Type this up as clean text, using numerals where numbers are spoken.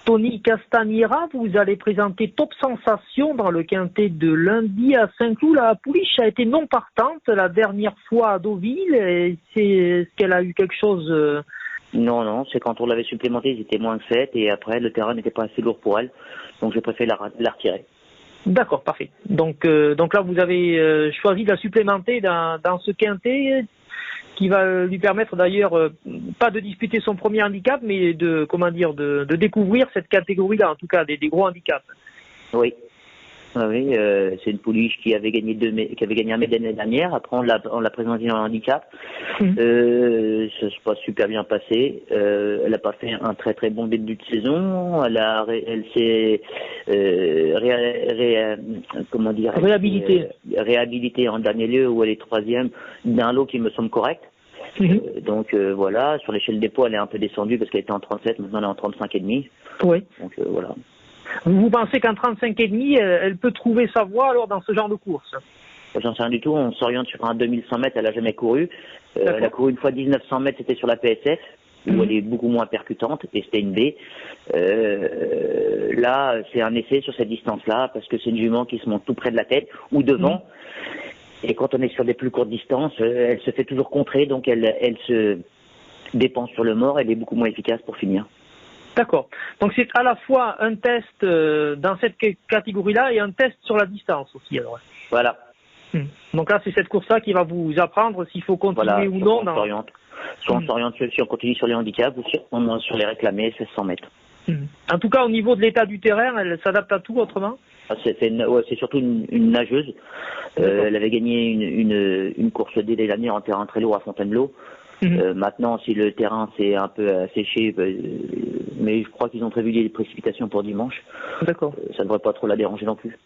Tony Castagnera, vous allez présenter Top Sensation dans le quintet de lundi à Saint-Cloud. La pouliche a été non partante la dernière fois à Deauville. Est-ce qu'elle a eu quelque chose Non, non, c'est quand on l'avait supplémentée, ils étaient moins que 7 et après le terrain n'était pas assez lourd pour elle. Donc j'ai préféré la retirer. D'accord, parfait. Donc là, vous avez choisi de la supplémenter dans ce quintet qui va lui permettre d'ailleurs pas de disputer son premier handicap, mais de découvrir cette catégorie-là, en tout cas des gros handicaps. Oui. Oui, c'est une pouliche qui avait gagné un médaille l'année dernière. Après, on l'a présentée en handicap. Ça s'est pas super bien passé. Elle a pas fait un très très bon début de saison. Elle s'est réhabilitée en dernier lieu où elle est troisième d'un lot qui me semble correct. Donc voilà, sur l'échelle des poids, elle est un peu descendue parce qu'elle était en 37, maintenant elle est en 35,5. Oui. Donc voilà. Vous pensez qu'en 35,5, elle peut trouver sa voie alors dans ce genre de course? J'en sais rien du tout, on s'oriente sur un 2100 mètres, elle a jamais couru. Elle a couru une fois 1900 mètres, c'était sur la PSF, où elle est beaucoup moins percutante, et c'était une B. Là, c'est un essai sur cette distance-là, parce que c'est une jument qui se monte tout près de la tête, ou devant. Et quand on est sur des plus courtes distances, elle se fait toujours contrer, donc elle se dépense sur le mort, elle est beaucoup moins efficace pour finir. D'accord. Donc c'est à la fois un test dans cette catégorie-là et un test sur la distance aussi. Alors. Voilà. Donc là, c'est cette course-là qui va vous apprendre s'il faut continuer ou non. Soit on s'oriente si on continue sur les handicaps ou sur les réclamés 1600 mètres. En tout cas, au niveau de l'état du terrain, elle s'adapte à tout autrement. C'est surtout une nageuse. Elle avait gagné une course D l'année dernière en terrain très lourd à Fontainebleau. Maintenant, si le terrain s'est un peu asséché, mais je crois qu'ils ont prévu des précipitations pour dimanche. D'accord. Ça ne devrait pas trop la déranger non plus.